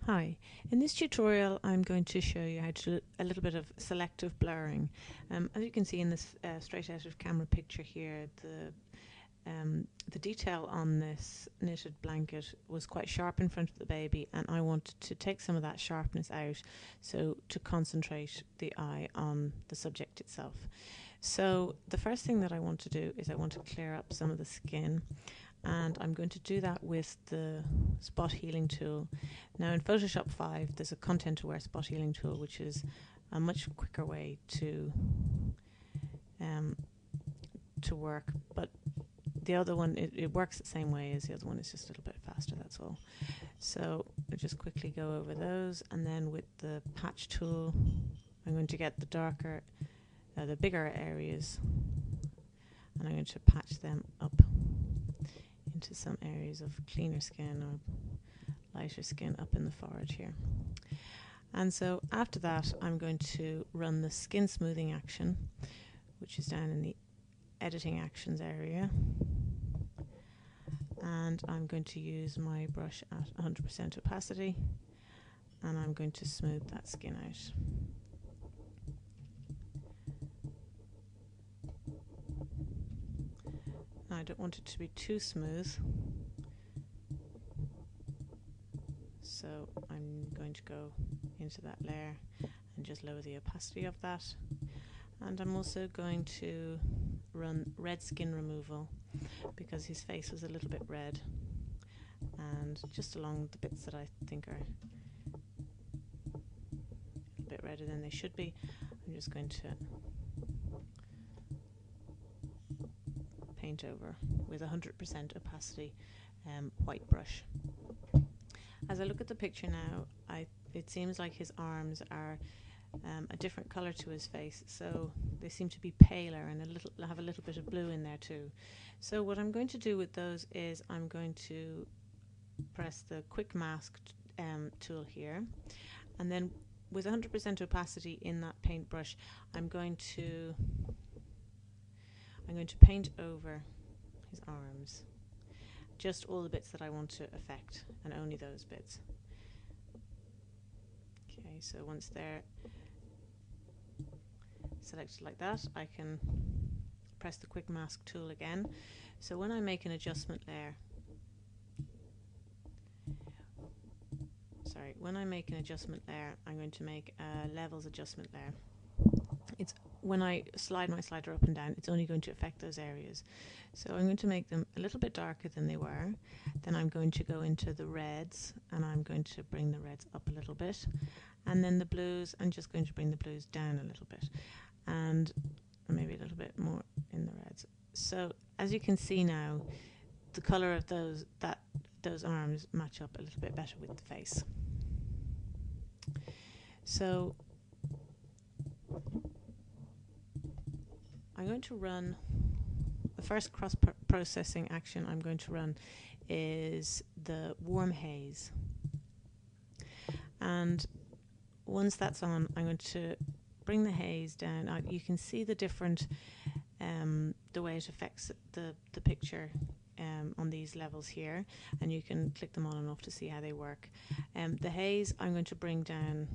Hi, in this tutorial I'm going to show you how to do a little bit of selective blurring. As you can see in this straight out of camera picture here, the detail on this knitted blanket was quite sharp in front of the baby, and I wanted to take some of that sharpness out, so to concentrate the eye on the subject itself. So the first thing that I want to do is I want to clear up some of the skin, and I'm going to do that with the spot healing tool. Now in Photoshop 5 there's a content aware spot healing tool, which is a much quicker way to work, but the other one, it works the same way as the other one, it's just a little bit faster, that's all. So I'll just quickly go over those, and then with the patch tool I'm going to get the darker, the bigger areas, and I'm going to patch them up into some areas of cleaner skin or lighter skin up in the forehead here. And so after that I'm going to run the skin smoothing action, which is down in the editing actions area, and I'm going to use my brush at 100% opacity, and I'm going to smooth that skin out. Now I don't want it to be too smooth, so I'm going to go into that layer and just lower the opacity of that. And I'm also going to run red skin removal, because his face was a little bit red, and just along the bits that I think are a bit redder than they should be, I'm just going to paint over with 100% opacity white brush. As I look at the picture now, it seems like his arms are a different colour to his face, so they seem to be paler and have a little bit of blue in there too. So what I'm going to do with those is I'm going to press the quick mask tool here, and then with 100% opacity in that paintbrush I'm going to paint over his arms, just all the bits that I want to affect, and only those bits. Okay, so once they're selected like that, I can press the quick mask tool again. So when I make an adjustment layer, I'm going to make a levels adjustment layer. When I slide my slider up and down, it's only going to affect those areas. So I'm going to make them a little bit darker than they were. Then I'm going to go into the reds, and I'm going to bring the reds up a little bit. And then the blues, I'm just going to bring the blues down a little bit, and maybe a little bit more in the reds. So as you can see now, the colour of those arms match up a little bit better with the face. So I'm going to run the first cross-processing action I'm going to run is the warm haze, and once that's on I'm going to bring the haze down. You can see the different the way it affects the picture on these levels here, and you can click them on and off to see how they work. The haze I'm going to bring down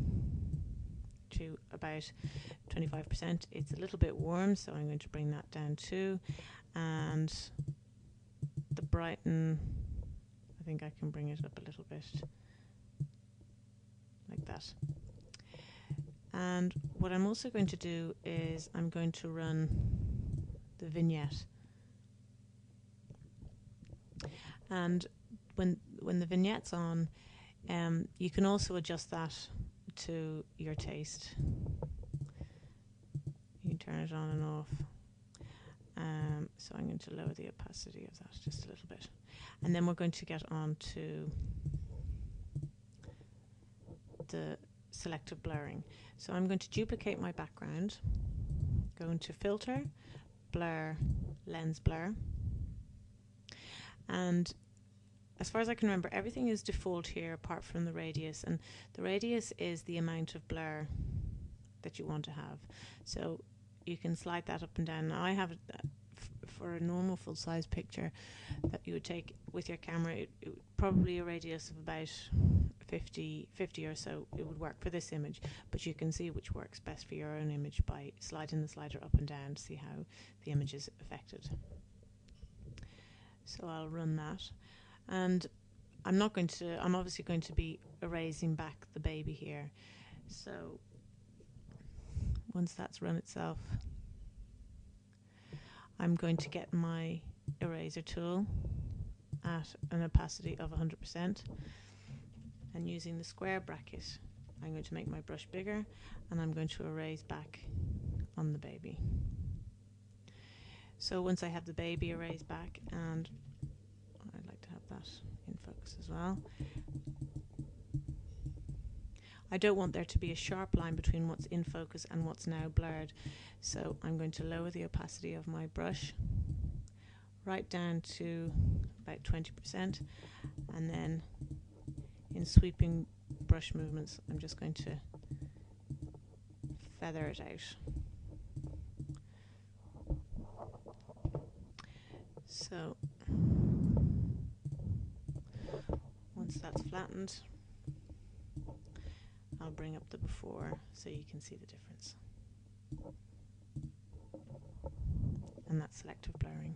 to about 25%. It's a little bit warm, so I'm going to bring that down too. And the brighten, I think I can bring it up a little bit like that. And what I'm also going to do is I'm going to run the vignette, and when the vignette's on, you can also adjust that to your taste. You can turn it on and off. So I'm going to lower the opacity of that just a little bit, and then we're going to get on to the selective blurring. So I'm going to duplicate my background, go into filter, blur, lens blur, and as far as I can remember, everything is default here apart from the radius, and the radius is the amount of blur that you want to have. So you can slide that up and down. Now I have it for a normal full-size picture that you would take with your camera, probably a radius of about 50 or so, it would work for this image, but you can see which works best for your own image by sliding the slider up and down to see how the image is affected. So I'll run that, and I'm obviously going to be erasing back the baby here. So once that's run itself, I'm going to get my eraser tool at an opacity of 100%, and using the square bracket I'm going to make my brush bigger, and I'm going to erase back on the baby. So once I have the baby erased back, and I'd like to have that in focus as well, I don't want there to be a sharp line between what's in focus and what's now blurred, so I'm going to lower the opacity of my brush right down to about 20%, and then in sweeping brush movements I'm just going to feather it out. So once that's flattened, I'll bring up the before so you can see the difference. And that's selective blurring.